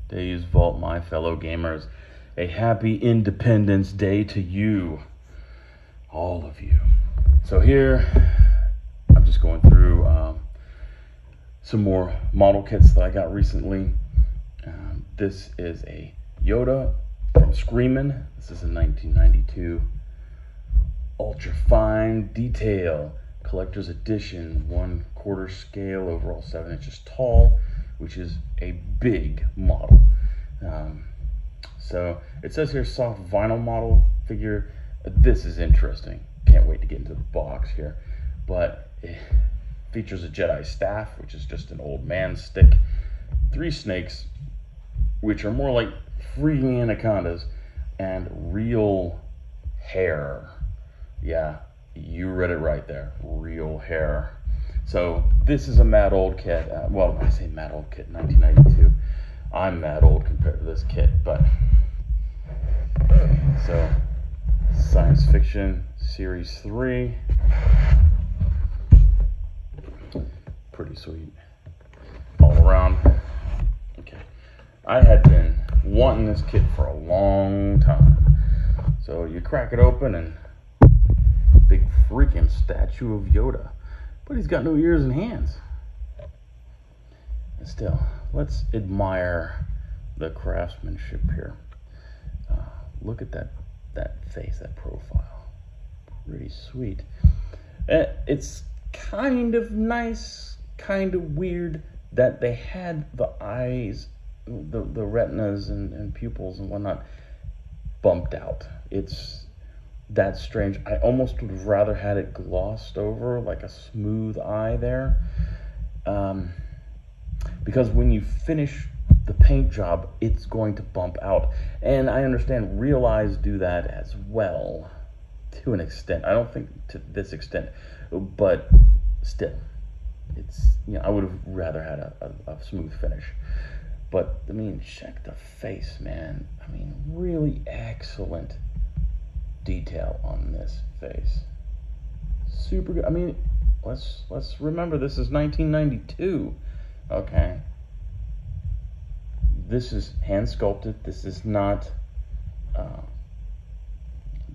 Days Vault, my fellow gamers. A happy Independence Day to you. All of you. So here, I'm just going through some more model kits that I got recently. This is a Yoda from Screamin'. This is a 1992 ultra fine detail collector's edition, 1/4 scale, overall 7 inches tall, which is a big model. So it says here soft vinyl model figure. This is interesting. Can't wait to get into the box here. But it features a Jedi staff, which is just an old man stick, 3 snakes, which are more like freaking anacondas, and real hair. Yeah, you read it right there. Real hair. So this is a mad old kit. Well, I say mad old kit, 1992. I'm mad old compared to this kit, but so science fiction series 3. Pretty sweet all around. Okay, I had been wanting this kit for a long time. So you crack it open and big freaking statue of Yoda, but he's got no ears and hands. And still, let's admire the craftsmanship here. Look at that face, that profile. Pretty sweet. It's kind of nice, kind of weird that they had the eyes, the retinas and pupils and whatnot bumped out. That's strange. I almost would have rather had it glossed over, like a smooth eye there. Because when you finish the paint job, it's going to bump out. And I understand real eyes do that as well, to an extent. I don't think to this extent, but still, it's, I would have rather had a smooth finish. But I mean, check the face, man. I mean, really excellent detail on this face. Super good. I mean, let's remember, this is 1992. Okay, this is hand sculpted. This is not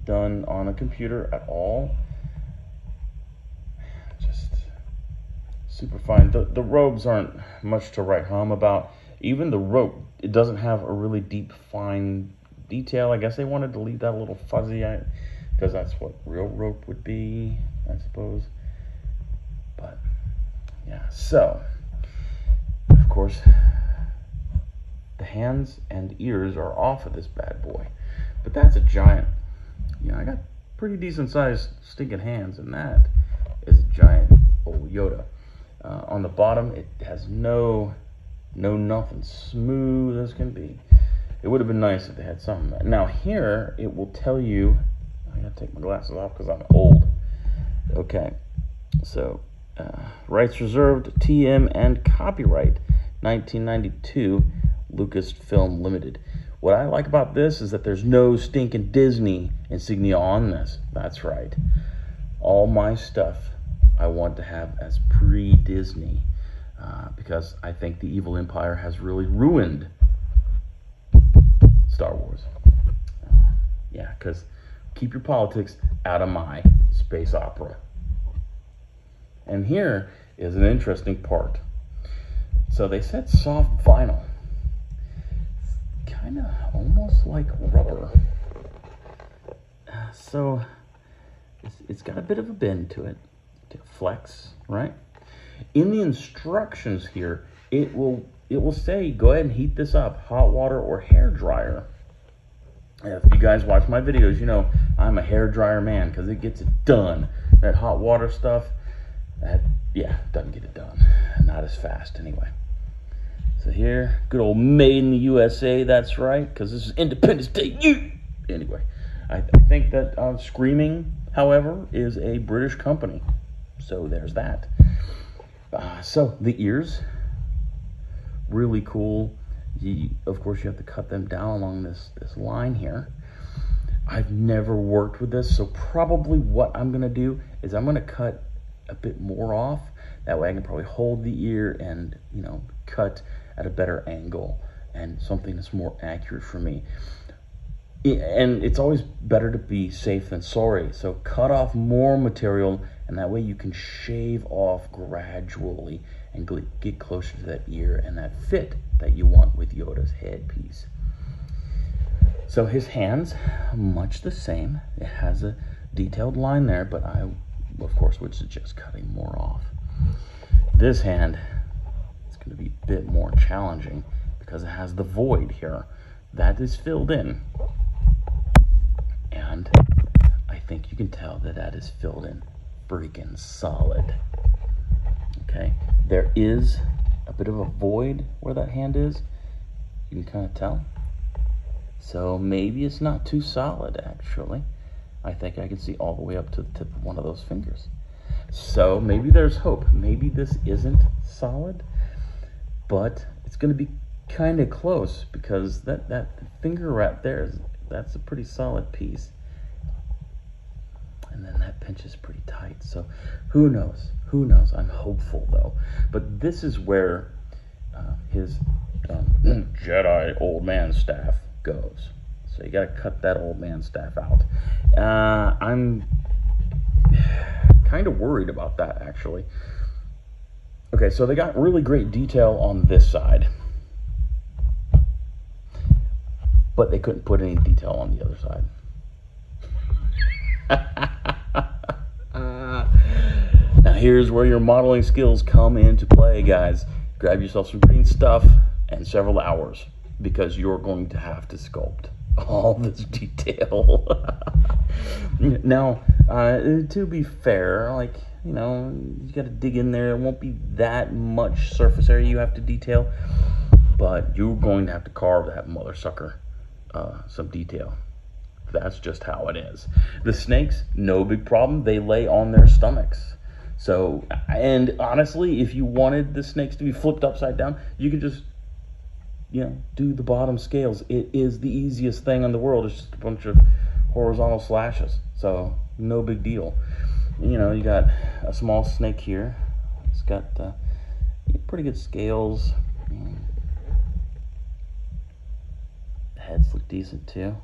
done on a computer at all. Just super fine. The robes aren't much to write home about. Even the rope, it doesn't have a really deep, fine detail. I guess they wanted to leave that a little fuzzy, because that's what real rope would be, I suppose. But yeah, so of course the hands and ears are off of this bad boy, but that's a giant. I got pretty decent sized stinking hands, and that is a giant old Yoda. On the bottom, it has no nothing, smooth as can be. It would have been nice if they had something. Now here, it will tell you, I gotta take my glasses off because I'm old. Okay, so rights reserved, TM, and copyright 1992, Lucasfilm Limited. What I like about this is that there's no stinking Disney insignia on this. That's right. All my stuff I want to have as pre-Disney, because I think the evil empire has really ruined Star Wars. Yeah, because keep your politics out of my space opera. And here is an interesting part. So they said soft vinyl. Kind of almost like rubber. So it's got a bit of a bend to it. To flex, right? In the instructions here, it will say, go ahead and heat this up, hot water or hair dryer. If you guys watch my videos, you know I'm a hair dryer man because it gets it done. That hot water stuff, doesn't get it done. Not as fast anyway. So here, good old made in the USA, that's right, because this is Independence Day. Anyway, I think that Screaming, however, is a British company. So there's that. So the ears, really cool. Of course, you have to cut them down along this line here. I've never worked with this, so probably what I'm going to do is I'm going to cut a bit more off. That way I can probably hold the ear and, cut at a better angle and something that's more accurate for me. And it's always better to be safe than sorry. So cut off more material, and that way you can shave off gradually and get closer to that ear and that fit that you want with Yoda's headpiece. So his hands, much the same. It has a detailed line there, but I, of course, would suggest cutting more off. This hand is going to be a bit more challenging because it has the void here. That is filled in. And I think you can tell that that is filled in freaking solid. Okay, there is a bit of a void where that hand is. You can kind of tell. So maybe it's not too solid, actually. I think I can see all the way up to the tip of one of those fingers. So maybe there's hope. Maybe this isn't solid, but it's going to be kind of close because that finger wrap there, that's a pretty solid piece. And then that pinch is pretty tight. So who knows? Who knows? I'm hopeful, though. But this is where his Jedi old man staff goes. So you got to cut that old man staff out. I'm kind of worried about that, actually. Okay, so they got really great detail on this side, but they couldn't put any detail on the other side. Now here's where your modeling skills come into play, guys. Grab yourself some green stuff and several hours, because you're going to have to sculpt all this detail. Now, to be fair, like, you know, you got to dig in there. It won't be that much surface area you have to detail, but you're going to have to carve that mother sucker some detail. That's just how it is. The snakes, no big problem. They lay on their stomachs. So, and honestly, if you wanted the snakes to be flipped upside down, you could just, you know, do the bottom scales. It is the easiest thing in the world. It's just a bunch of horizontal slashes. So, no big deal. You know, you got a small snake here. It's got pretty good scales. The heads look decent too.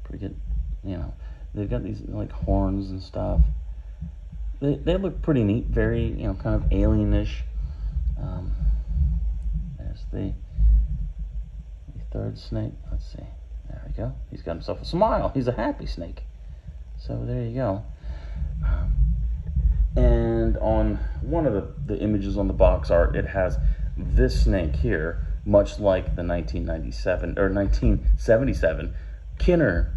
Pretty good, you know. They've got these like horns and stuff. They look pretty neat, very, you know, kind of alienish. There's the third snake. Let's see. There we go. He's got himself a smile. He's a happy snake. So there you go. And on one of the images on the box art, it has this snake here, much like the 1997 or 1977 Kinner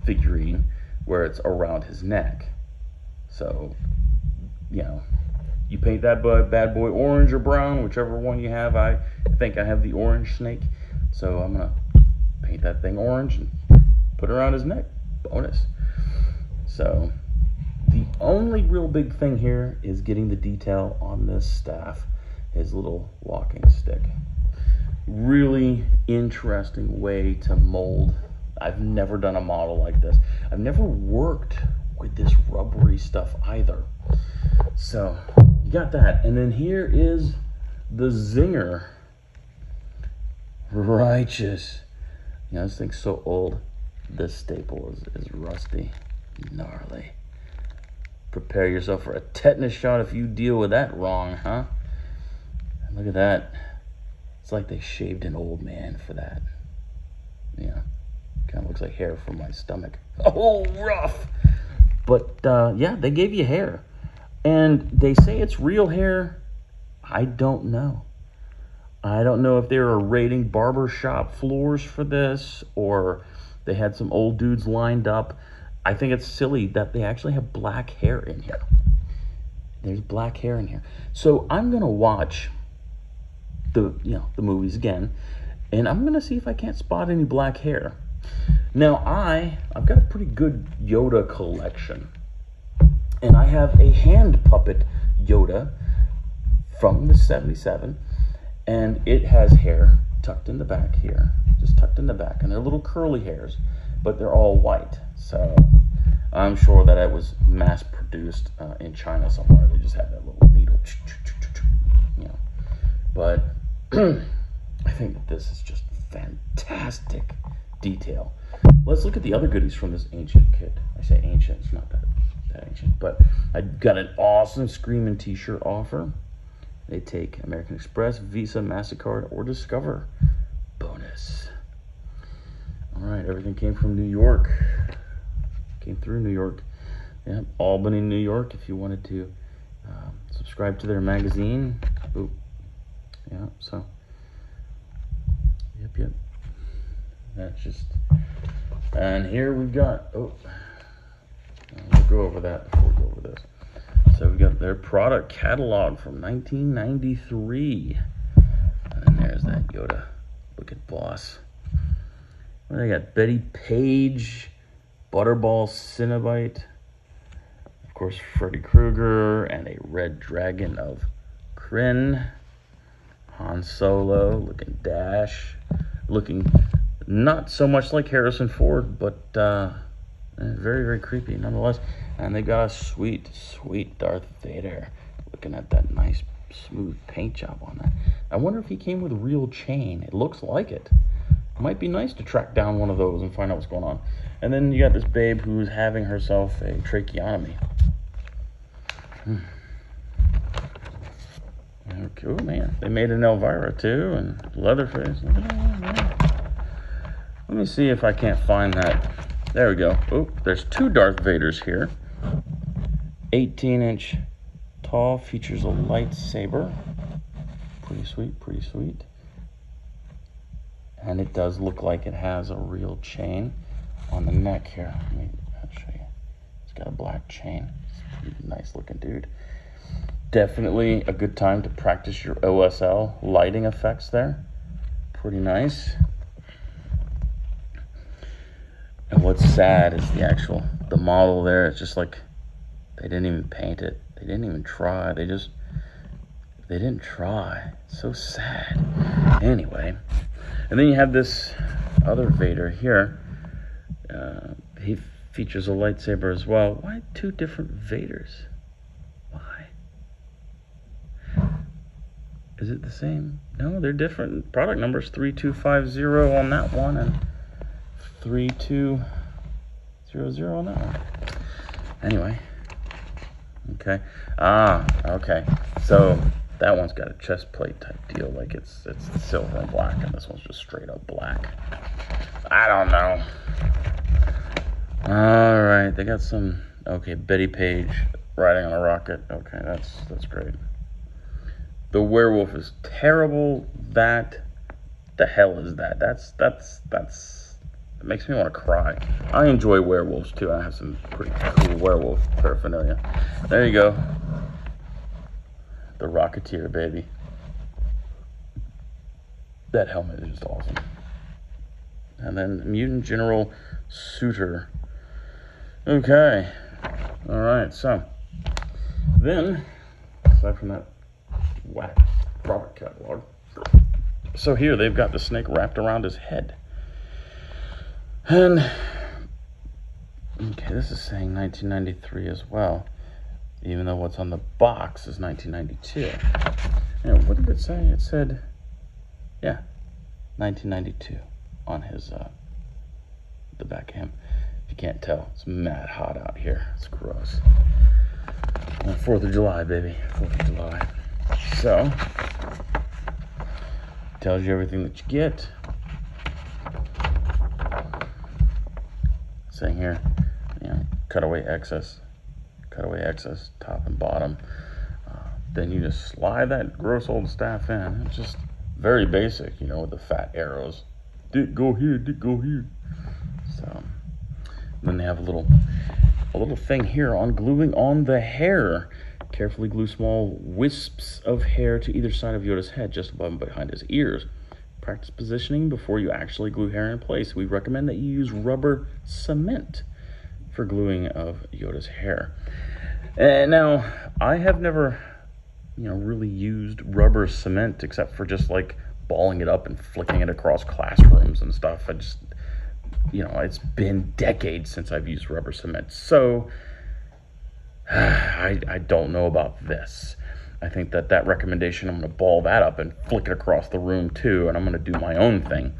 figurine, where it's around his neck. So, you know, you paint that bad boy orange or brown, whichever one you have. I think I have the orange snake, so I'm gonna paint that thing orange and put it around his neck. Bonus. So the only real big thing here is getting the detail on this staff, his little walking stick. Really interesting way to mold. I've never done a model like this. I've never worked with this rubbery stuff either. So you got that. And then here is the zinger. Righteous. You know, this thing's so old. This staple is rusty. Gnarly. Prepare yourself for a tetanus shot if you deal with that wrong, huh? And look at that. It's like they shaved an old man for that. Yeah. Kind of looks like hair from my stomach. Oh, rough. But, yeah, they gave you hair. And they say it's real hair. I don't know. I don't know if they were raiding barber shop floors for this, or they had some old dudes lined up. I think it's silly that they actually have black hair in here. There's black hair in here. So I'm going to watch the movies again, and I'm going to see if I can't spot any black hair. Now, I've got a pretty good Yoda collection, and I have a hand puppet Yoda from the 77, and it has hair tucked in the back here, just tucked in the back, and they're little curly hairs, but they're all white. So I'm sure that it was mass produced in China somewhere. They just had that little needle, you know. But I think that this is just fantastic detail. Let's look at the other goodies from this ancient kit. I say ancient, it's not that ancient, but I got an awesome Screamin' t-shirt offer. They take American Express, Visa, MasterCard, or Discover. Bonus. All right, everything came from New York. Came through New York. Yeah, Albany, New York, if you wanted to subscribe to their magazine. Ooh. Yeah, so. Yep. That's just. And here we've got. Oh. We'll go over that before we go over this. So we've got their product catalog from 1993. And then there's that Yoda. Look at boss. Well, they got Betty Page, Butterball Cinnabite, of course Freddy Krueger, and a red dragon of Kryn. Han Solo, looking Dash, looking not so much like Harrison Ford, but very, very creepy nonetheless. And they got a sweet, sweet Darth Vader. Looking at that nice, smooth paint job on that. I wonder if he came with a real chain. It looks like it. Might be nice to track down one of those and find out what's going on. And then you got this babe who's having herself a tracheotomy. Okay, oh man, they made an Elvira too, and Leatherface. Let me see if I can't find that. There we go. Oh, there's two Darth Vaders here. 18-inch tall, features a lightsaber. Pretty sweet, pretty sweet. And it does look like it has a real chain on the neck here. I'll show you. It's got a black chain. It's a pretty nice looking dude. Definitely a good time to practice your OSL lighting effects there. Pretty nice. And what's sad is the model there. It's just like they didn't even paint it. They didn't even try. They didn't try. It's so sad. Anyway, and then you have this other Vader here. He features a lightsaber as well. Why two different Vaders? Why? Is it the same? No, they're different. Product numbers 3250 on that one and 3200 on that one. Anyway. Okay. Okay. So that one's got a chest plate type deal, like it's silver and black, and this one's just straight up black. I don't know. All right, they got some. Okay, Betty Page riding on a rocket. Okay, that's great. The werewolf is terrible. The hell is that? That's. It makes me want to cry. I enjoy werewolves too. I have some pretty cool werewolf paraphernalia. There you go. The Rocketeer, baby. That helmet is just awesome. And then Mutant General Suitor. Okay. All right. So then, aside from that whack product catalog, so here they've got the snake wrapped around his head. And, okay, this is saying 1993 as well, even though what's on the box is 1992. And what did it say? It said, yeah, 1992 on his, the back of him. If you can't tell, it's mad hot out here. It's gross. 4th of July, baby. 4th of July. So, tells you everything that you get. Saying here, cutaway excess, top and bottom. Then you just slide that gross old staff in. It's just very basic, with the fat arrows. Dick, go here, Dick, go here. So, then they have a little thing here on gluing on the hair. Carefully glue small wisps of hair to either side of Yoda's head, just above and behind his ears. Practice positioning before you actually glue hair in place. We recommend that you use rubber cement for gluing of Yoda's hair. And now, I have never, really used rubber cement except for just like balling it up and flicking it across classrooms and stuff. I just, it's been decades since I've used rubber cement. So, I don't know about this. I think that recommendation, I'm going to ball that up and flick it across the room too, and I'm going to do my own thing.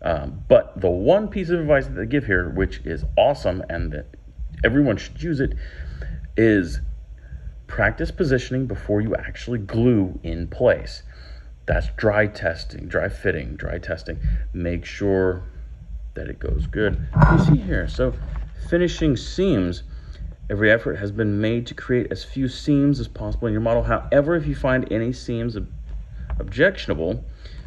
But the one piece of advice that they give here, which is awesome and that everyone should use it, is practice positioning before you actually glue in place. That's dry testing, dry fitting, dry testing. Make sure that it goes good. You see here, so finishing seams. Every effort has been made to create as few seams as possible in your model. However, if you find any seams objectionable,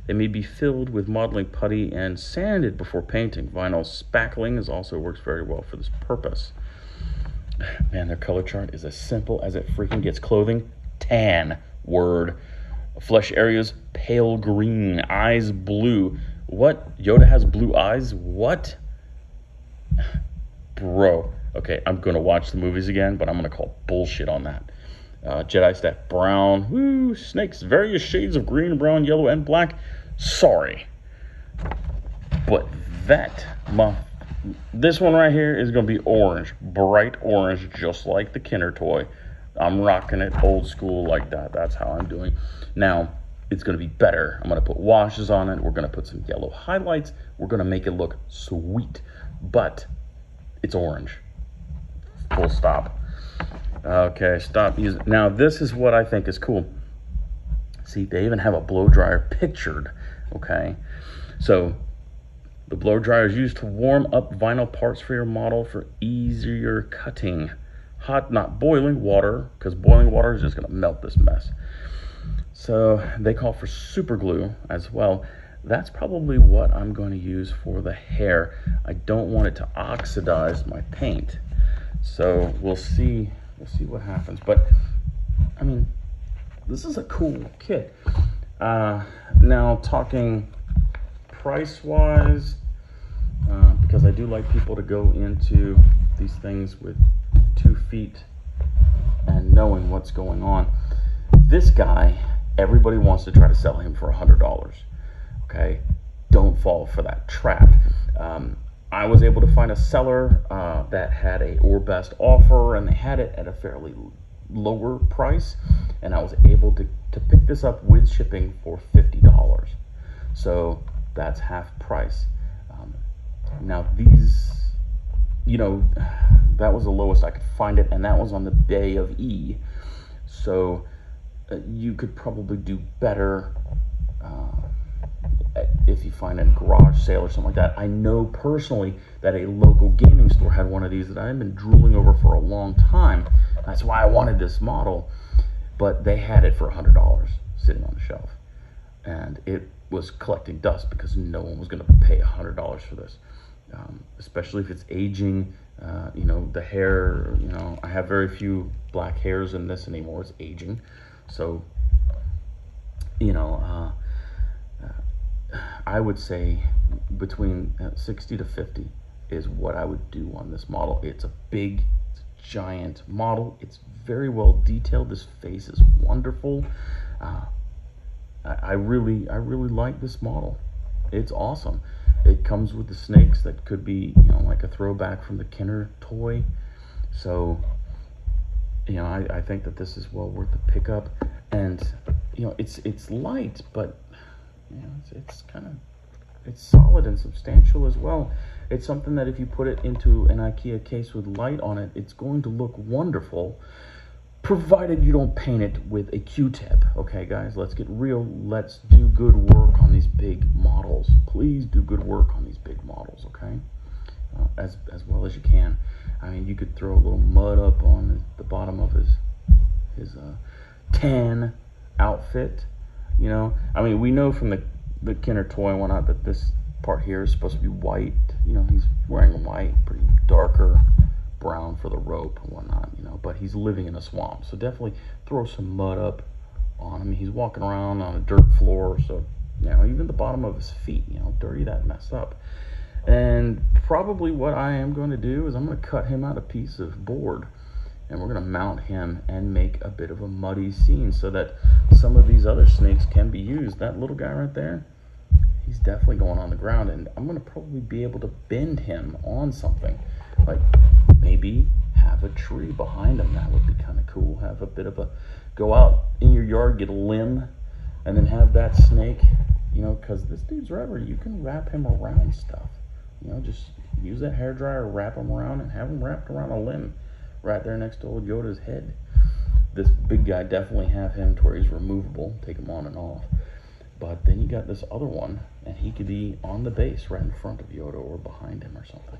they may be filled with modeling putty and sanded before painting. Vinyl spackling also works very well for this purpose. Man, their color chart is as simple as it freaking gets. Clothing, tan, word. Flesh areas, pale green. Eyes, blue. What? Yoda has blue eyes? What? Bro. Okay, I'm going to watch the movies again, but I'm going to call bullshit on that. Jedi staff, brown. Woo, snakes, various shades of green, brown, yellow, and black. Sorry. But this one right here is going to be orange. Bright orange, just like the Kinder toy. I'm rocking it old school like that. That's how I'm doing. Now, it's going to be better. I'm going to put washes on it. We're going to put some yellow highlights. We're going to make it look sweet. But it's orange. Full stop. Okay, stop using. Now, this is what I think is cool. See, they even have a blow dryer pictured. Okay, so the blow dryer is used to warm up vinyl parts for your model for easier cutting. Hot, not boiling water, because boiling water is just going to melt this mess. So they call for super glue as well. That's probably what I'm going to use for the hair. I don't want it to oxidize my paint. So we'll see what happens. But I mean, this is a cool kit. Now talking price-wise, because I do like people to go into these things with 2 feet and knowing what's going on. This guy, everybody wants to try to sell him for $100. Okay, don't fall for that trap. I was able to find a seller that had a or best offer, and they had it at a fairly lower price, and I was able to pick this up with shipping for $50. So that's half price. Now these, that was the lowest I could find it, and that was on the Bay of E. So you could probably do better if you find a garage sale or something like that. I know personally that a local gaming store had one of these that I've been drooling over for a long time. That's why I wanted this model, but they had it for $100 sitting on the shelf, and it was collecting dust because no one was going to pay $100 for this, especially if it's aging. The hair, I have very few black hairs in this anymore. It's aging. So, I would say between 60 to 50 is what I would do on this model. It's a giant model. It's very well detailed. This face is wonderful. I really like this model. It's awesome. It comes with the snakes that could be, like a throwback from the Kinder toy. So, I think that this is well worth the pickup. And, it's light, but it's solid and substantial as well. It's something that if you put it into an IKEA case with light on it, it's going to look wonderful, provided you don't paint it with a Q-tip. Okay, guys, let's get real. Let's do good work on these big models. Please do good work on these big models, okay? As well as you can. I mean, you could throw a little mud up on the bottom of his tan outfit. I mean, we know from the Kinder toy and whatnot that this part here is supposed to be white. He's wearing white, pretty darker brown for the rope and whatnot, but he's living in a swamp. So definitely throw some mud up on him. He's walking around on a dirt floor, so, even the bottom of his feet, dirty that mess up. And probably what I am going to do is I'm going to cut him out a piece of board, and we're going to mount him and make a bit of a muddy scene so that some of these other snakes can be used. That little guy right there, he's definitely going on the ground, and I'm going to probably be able to bend him on something, like maybe have a tree behind him. That would be kind of cool. Have a bit of a, go out in your yard, get a limb, and then have that snake, you know, because this dude's rubber. You can wrap him around stuff. You know, just use that hairdryer, wrap him around, and have him wrapped around a limb right there next to old Yoda's head. This big guy, definitely have him to where he's removable, take him on and off. But then you got this other one, and he could be on the base right in front of Yoda or behind him or something.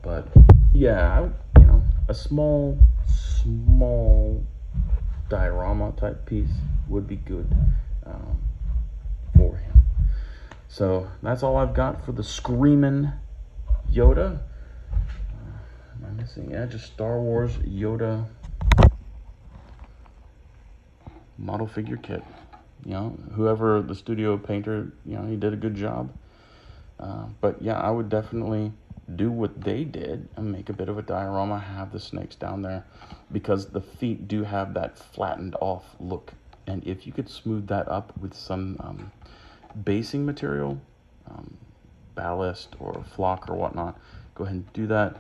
But yeah, you know, a small diorama type piece would be good for him. So that's all I've got for the Screaming Yoda. Am I missing? Yeah, just Star Wars Yoda model figure kit. You know, whoever the studio painter, you know, he did a good job. But yeah, I would definitely do what they did and make a bit of a diorama, have the snakes down there, because the feet do have that flattened off look. And if you could smooth that up with some basing material, ballast or flock or whatnot, go ahead and do that.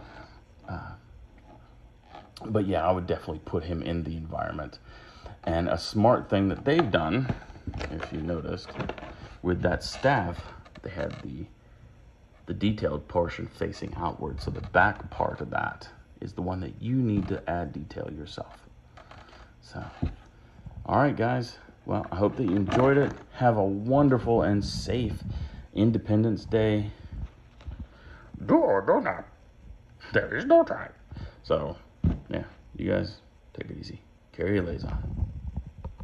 But yeah, I would definitely put him in the environment. And a smart thing that they've done, if you noticed, with that staff, they had the detailed portion facing outward. So the back part of that is the one that you need to add detail yourself. So, all right, guys. Well, I hope that you enjoyed it. Have a wonderful and safe Independence Day. Do not. There is no time. So, yeah, you guys take it easy. Carry your lays on.